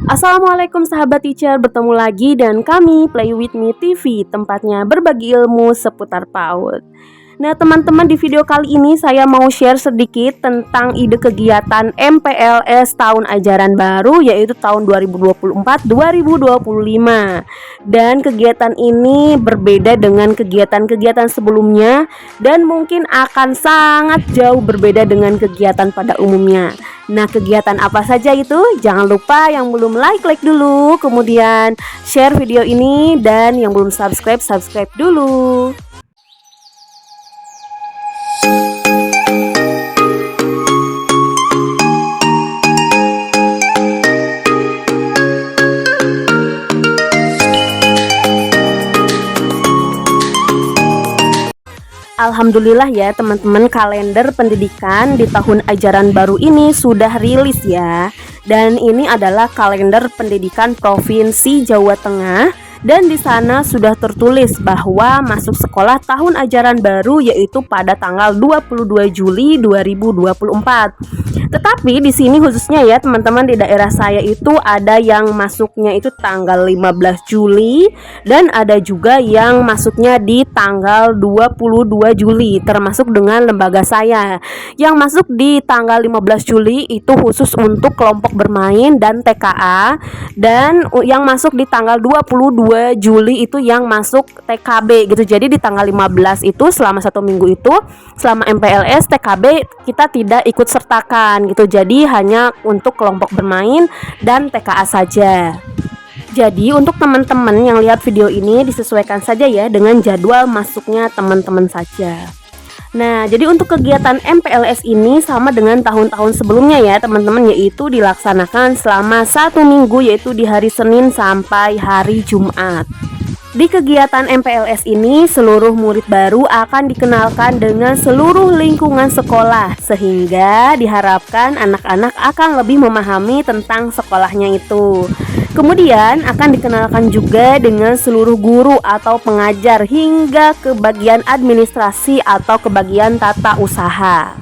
Assalamualaikum sahabat teacher, bertemu lagi dan kami Play With Me TV, tempatnya berbagi ilmu seputar PAUD. Nah teman-teman, di video kali ini saya mau share sedikit tentang ide kegiatan MPLS tahun ajaran baru, yaitu tahun 2024-2025. Dan kegiatan ini berbeda dengan kegiatan-kegiatan sebelumnya dan mungkin akan sangat jauh berbeda dengan kegiatan pada umumnya. Nah, kegiatan apa saja itu? Jangan lupa yang belum like dulu, kemudian share video ini, dan yang belum subscribe dulu. Alhamdulillah ya teman-teman, kalender pendidikan di tahun ajaran baru ini sudah rilis ya. Dan ini adalah kalender pendidikan Provinsi Jawa Tengah. Dan di sana sudah tertulis bahwa masuk sekolah tahun ajaran baru yaitu pada tanggal 22 Juli 2024. Tetapi di sini khususnya ya teman-teman, di daerah saya itu ada yang masuknya itu tanggal 15 Juli dan ada juga yang masuknya di tanggal 22 Juli, termasuk dengan lembaga saya. Yang masuk di tanggal 15 Juli itu khusus untuk kelompok bermain dan TKA, dan yang masuk di tanggal 22 Juli itu yang masuk TKB gitu. Jadi di tanggal 15 itu selama 1 minggu itu, selama MPLS TKB kita tidak ikut sertakan gitu. Jadi hanya untuk kelompok bermain dan TKA saja. Jadi untuk teman-teman yang lihat video ini disesuaikan saja ya dengan jadwal masuknya teman-teman saja. Nah, jadi untuk kegiatan MPLS ini sama dengan tahun-tahun sebelumnya ya teman-teman, yaitu dilaksanakan selama 1 minggu, yaitu di hari Senin sampai hari Jumat. Di kegiatan MPLS ini, seluruh murid baru akan dikenalkan dengan seluruh lingkungan sekolah, sehingga diharapkan anak-anak akan lebih memahami tentang sekolahnya itu. Kemudian akan dikenalkan juga dengan seluruh guru atau pengajar hingga ke bagian administrasi atau ke bagian tata usaha.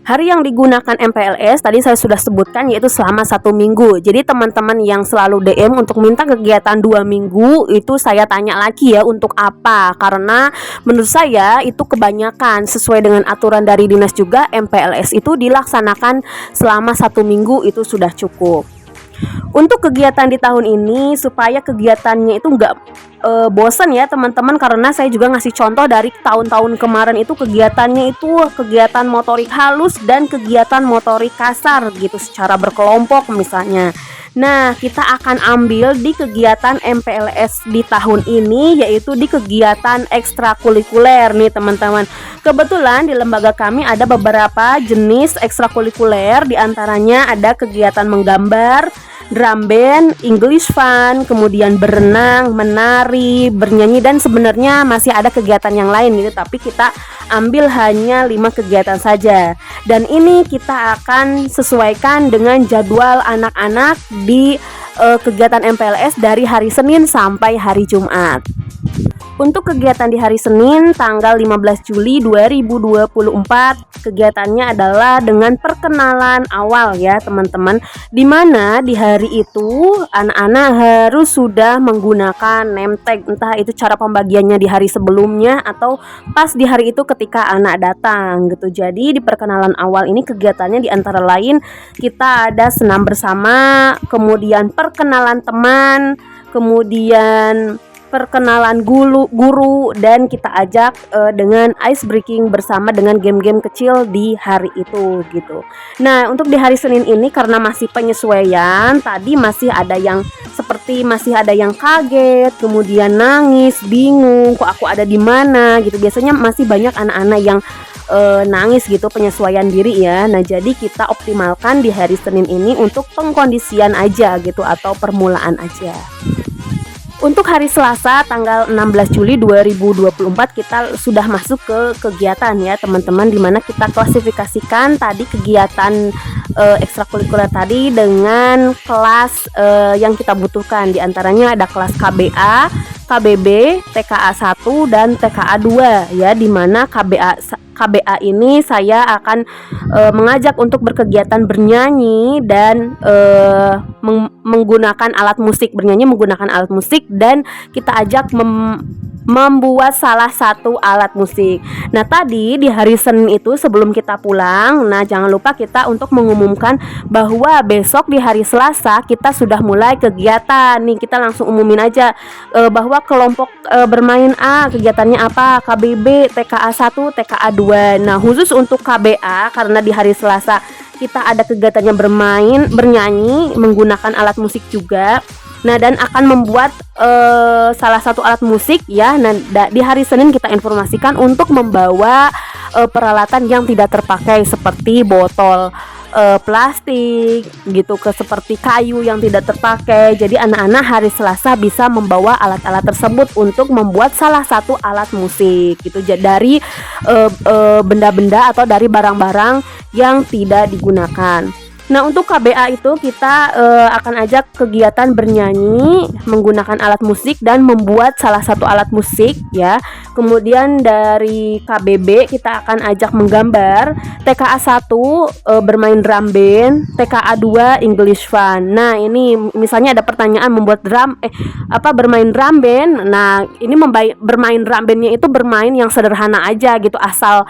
Hari yang digunakan MPLS tadi saya sudah sebutkan, yaitu selama 1 minggu. Jadi teman-teman yang selalu DM untuk minta kegiatan 2 minggu, itu saya tanya lagi ya untuk apa. Karena menurut saya itu kebanyakan, sesuai dengan aturan dari dinas juga, MPLS itu dilaksanakan selama 1 minggu itu sudah cukup. Untuk kegiatan di tahun ini, supaya kegiatannya itu nggak bosan ya teman-teman, karena saya juga ngasih contoh dari tahun-tahun kemarin itu kegiatannya itu kegiatan motorik halus dan kegiatan motorik kasar gitu secara berkelompok misalnya. Nah, kita akan ambil di kegiatan MPLS di tahun ini, yaitu di kegiatan ekstrakurikuler nih teman-teman. Kebetulan di lembaga kami ada beberapa jenis ekstrakurikuler, diantaranya ada kegiatan menggambar, drum band, English fun, kemudian berenang, menari, bernyanyi, dan sebenarnya masih ada kegiatan yang lain gitu, tapi kita ambil hanya 5 kegiatan saja. Dan ini kita akan sesuaikan dengan jadwal anak-anak di kegiatan MPLS dari hari Senin sampai hari Jumat. Untuk kegiatan di hari Senin tanggal 15 Juli 2024, kegiatannya adalah dengan perkenalan awal ya teman-teman, dimana di hari itu anak-anak harus sudah menggunakan name tag, entah itu cara pembagiannya di hari sebelumnya atau pas di hari itu ketika anak datang gitu. Jadi di perkenalan awal ini kegiatannya di antara lain kita ada senam bersama, kemudian perkenalan teman, kemudian perkenalan guru, dan kita ajak dengan ice breaking bersama dengan game-game kecil di hari itu gitu. Nah, untuk di hari Senin ini karena masih penyesuaian, tadi masih ada yang kaget, kemudian nangis, bingung, kok aku ada di mana gitu. Biasanya masih banyak anak-anak yang nangis gitu, penyesuaian diri ya. Nah, jadi kita optimalkan di hari Senin ini untuk pengkondisian aja gitu atau permulaan aja. Untuk hari Selasa tanggal 16 Juli 2024 kita sudah masuk ke kegiatan ya teman-teman, dimana kita klasifikasikan tadi kegiatan ekstrakurikuler tadi dengan kelas yang kita butuhkan. Di antaranya ada kelas KBA, KBB, TKA 1 dan TKA 2 ya, dimana KBA ini saya akan mengajak untuk berkegiatan bernyanyi dan menggunakan alat musik, dan kita ajak membuat salah satu alat musik. Nah, tadi di hari Senin itu sebelum kita pulang, nah jangan lupa kita untuk mengumumkan bahwa besok di hari Selasa kita sudah mulai kegiatan. Nih kita langsung umumin aja bahwa kelompok bermain A kegiatannya apa? KBB, TKA 1, TKA 2. Nah, khusus untuk KBA karena di hari Selasa kita ada kegiatannya bernyanyi menggunakan alat musik juga. Nah, dan akan membuat salah satu alat musik ya. Nah, di hari Senin kita informasikan untuk membawa peralatan yang tidak terpakai seperti botol plastik gitu, seperti kayu yang tidak terpakai. Jadi anak-anak hari Selasa bisa membawa alat-alat tersebut untuk membuat salah satu alat musik gitu, dari benda-benda atau dari barang-barang yang tidak digunakan. Nah, untuk KBA itu kita akan ajak kegiatan bernyanyi menggunakan alat musik dan membuat salah satu alat musik ya. Kemudian dari KBB kita akan ajak menggambar, TKA 1 bermain drum band, TKA 2 English Fun. Nah, ini misalnya ada pertanyaan membuat bermain drum band. Nah, ini bermain drum bandnya itu bermain yang sederhana aja gitu, asal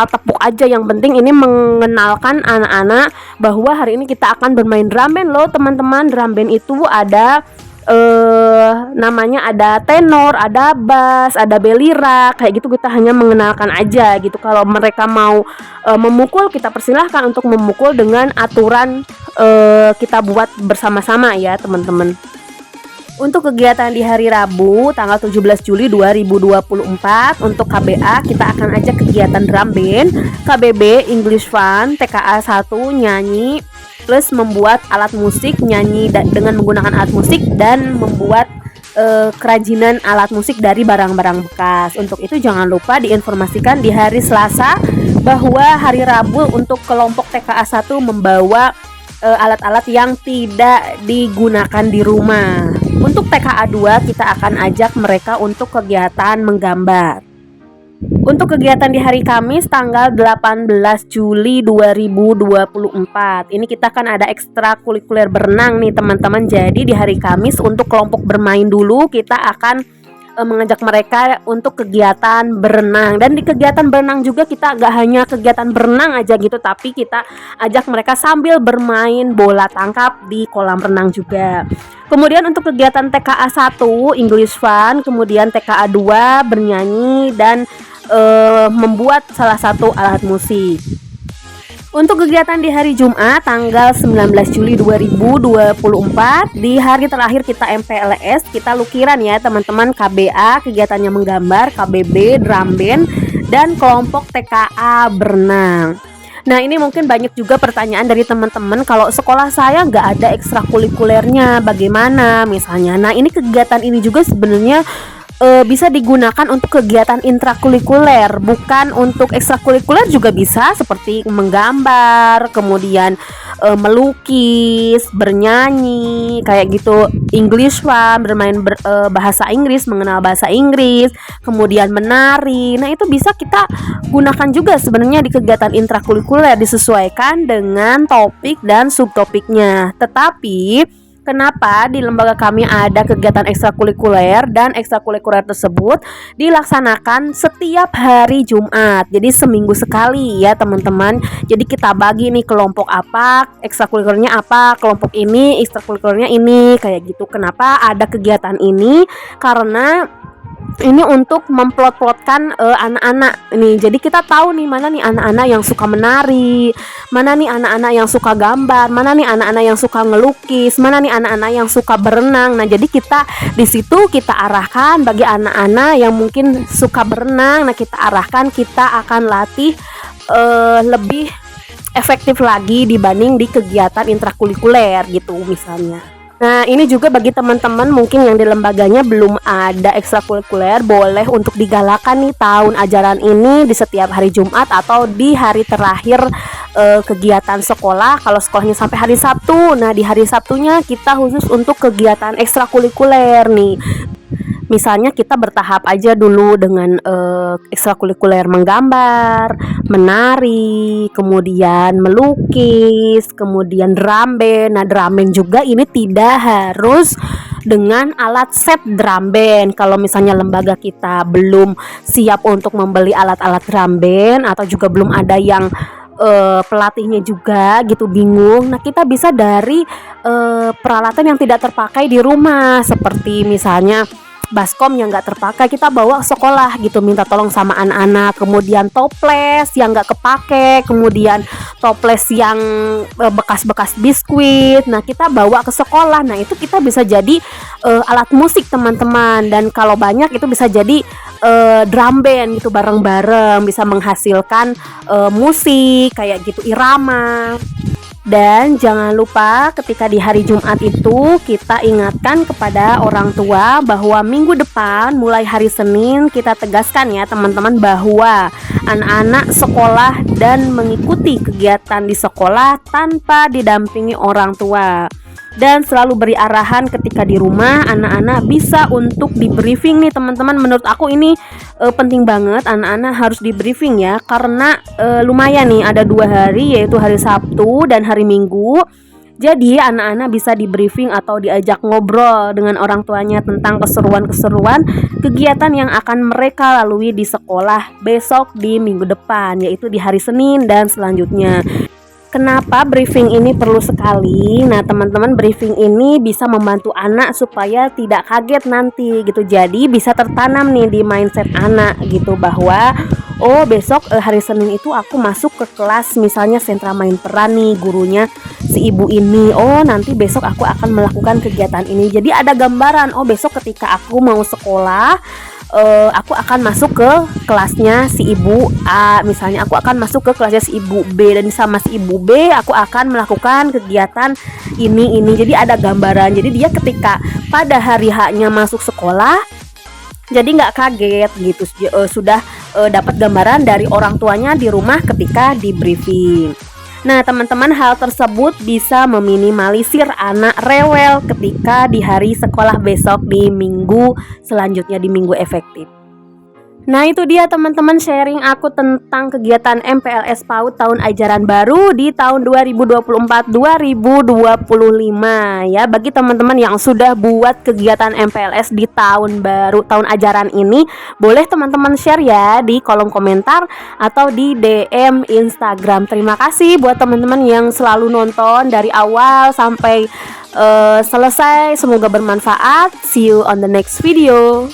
tepuk aja. Yang penting ini mengenalkan anak-anak bahwa hari ini kita akan bermain drum band loh teman-teman. Drum band itu ada namanya ada tenor, ada bass, ada belira, kayak gitu. Kita hanya mengenalkan aja gitu. Kalau mereka mau memukul, kita persilahkan untuk memukul dengan aturan kita buat bersama-sama ya teman-teman. Untuk kegiatan di hari Rabu tanggal 17 Juli 2024 untuk KBA kita akan ajak kegiatan drum band, KBB English Fun, TKA 1 nyanyi plus membuat alat musik, nyanyi dengan menggunakan alat musik dan membuat kerajinan alat musik dari barang-barang bekas. Untuk itu jangan lupa diinformasikan di hari Selasa bahwa hari Rabu untuk kelompok TKA 1 membawa alat-alat yang tidak digunakan di rumah. Untuk TKA 2 kita akan ajak mereka untuk kegiatan menggambar. Untuk kegiatan di hari Kamis tanggal 18 Juli 2024 ini kita kan ada ekstrakurikuler berenang nih teman-teman. Jadi di hari Kamis untuk kelompok bermain dulu kita akan mengajak mereka untuk kegiatan berenang. Dan di kegiatan berenang juga kita gak hanya kegiatan berenang aja gitu, tapi kita ajak mereka sambil bermain bola tangkap di kolam renang juga. Kemudian untuk kegiatan TKA 1 English Fun, kemudian TKA 2 bernyanyi dan membuat salah satu alat musik. Untuk kegiatan di hari Jumat tanggal 19 Juli 2024 di hari terakhir kita MPLS, kita lukiran ya teman-teman. KBA kegiatannya menggambar, KBB drum band, dan kelompok TKA berenang. Nah, ini mungkin banyak juga pertanyaan dari teman-teman, kalau sekolah saya nggak ada ekstrakurikulernya bagaimana misalnya. Nah, ini kegiatan ini juga sebenarnya bisa digunakan untuk kegiatan intrakurikuler, bukan untuk ekstrakurikuler juga bisa, seperti menggambar, kemudian melukis, bernyanyi, kayak gitu. English Fun, bermain bahasa Inggris, mengenal bahasa Inggris, kemudian menari. Nah, itu bisa kita gunakan juga sebenarnya di kegiatan intrakurikuler, disesuaikan dengan topik dan subtopiknya. Tetapi kenapa di lembaga kami ada kegiatan ekstrakurikuler, dan ekstrakurikuler tersebut dilaksanakan setiap hari Jumat. Jadi seminggu sekali ya teman-teman. Jadi kita bagi nih kelompok apa, ekstrakurikulernya apa, kelompok ini ekstrakurikulernya ini, kayak gitu. Kenapa ada kegiatan ini? Karena ini untuk memplot-plotkan anak-anak nih. Jadi kita tahu nih mana nih anak-anak yang suka menari, mana nih anak-anak yang suka gambar, mana nih anak-anak yang suka ngelukis, mana nih anak-anak yang suka berenang. Nah, jadi kita di situ kita arahkan bagi anak-anak yang mungkin suka berenang. Nah, kita arahkan, kita akan latih lebih efektif lagi dibanding di kegiatan intrakurikuler gitu misalnya. Nah, ini juga bagi teman-teman mungkin yang di lembaganya belum ada ekstrakurikuler, boleh untuk digalakan nih tahun ajaran ini di setiap hari Jumat atau di hari terakhir kegiatan sekolah. Kalau sekolahnya sampai hari Sabtu, nah di hari Sabtunya kita khusus untuk kegiatan ekstrakurikuler nih. Misalnya kita bertahap aja dulu dengan ekstrakurikuler menggambar, menari, kemudian melukis, kemudian drum band. Nah, drum band juga ini tidak harus dengan alat set drum band. Kalau misalnya lembaga kita belum siap untuk membeli alat-alat drum band atau juga belum ada yang pelatihnya juga gitu, bingung. Nah, kita bisa dari peralatan yang tidak terpakai di rumah, seperti misalnya baskom yang nggak terpakai kita bawa ke sekolah gitu, minta tolong sama anak-anak. Kemudian toples yang nggak kepake, kemudian toples yang bekas-bekas biskuit, nah kita bawa ke sekolah. Nah itu kita bisa jadi alat musik teman-teman, dan kalau banyak itu bisa jadi drum band gitu, bareng-bareng bisa menghasilkan musik kayak gitu, irama. Dan jangan lupa ketika di hari Jumat itu kita ingatkan kepada orang tua bahwa minggu depan mulai hari Senin kita tegaskan ya teman-teman, bahwa anak-anak sekolah dan mengikuti kegiatan di sekolah tanpa didampingi orang tua. Dan selalu beri arahan ketika di rumah, anak-anak bisa untuk di briefing nih teman-teman. Menurut aku ini penting banget, anak-anak harus di briefing ya, karena lumayan nih ada 2 hari, yaitu hari Sabtu dan hari Minggu. Jadi anak-anak bisa di briefing atau diajak ngobrol dengan orang tuanya tentang keseruan-keseruan kegiatan yang akan mereka lalui di sekolah besok di minggu depan, yaitu di hari Senin dan selanjutnya. Kenapa briefing ini perlu sekali? Nah teman-teman, briefing ini bisa membantu anak supaya tidak kaget nanti gitu. Jadi bisa tertanam nih di mindset anak gitu, bahwa oh besok hari Senin itu aku masuk ke kelas misalnya sentra main peran nih, gurunya si ibu ini. Oh nanti besok aku akan melakukan kegiatan ini. Jadi ada gambaran, oh besok ketika aku mau sekolah, aku akan masuk ke kelasnya si ibu A, misalnya aku akan masuk ke kelasnya si ibu B, dan sama si ibu B aku akan melakukan kegiatan ini. Jadi ada gambaran, jadi dia ketika pada hari H-nya masuk sekolah jadi nggak kaget gitu, sudah dapat gambaran dari orang tuanya di rumah ketika di briefing. Nah teman-teman, hal tersebut bisa meminimalisir anak rewel ketika di hari sekolah besok di minggu selanjutnya, di minggu efektif. Nah itu dia teman-teman sharing aku tentang kegiatan MPLS PAUD tahun ajaran baru di tahun 2024-2025 ya. Bagi teman-teman yang sudah buat kegiatan MPLS di tahun baru, tahun ajaran ini, boleh teman-teman share ya di kolom komentar atau di DM Instagram. Terima kasih buat teman-teman yang selalu nonton dari awal sampai selesai. Semoga bermanfaat. See you on the next video.